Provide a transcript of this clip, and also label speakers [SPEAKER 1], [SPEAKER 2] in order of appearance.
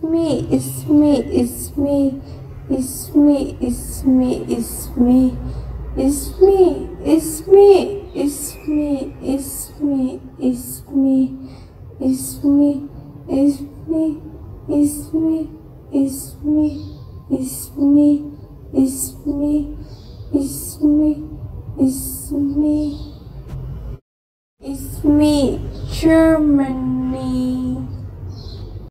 [SPEAKER 1] me, it's me, it's me, it's me, it's me, it's me, it's me, it's me, it's me, it's me, it's me, it's me, it's me, it's me, it's me, it's me, it's me, it's me, it's me, it's me, Germany.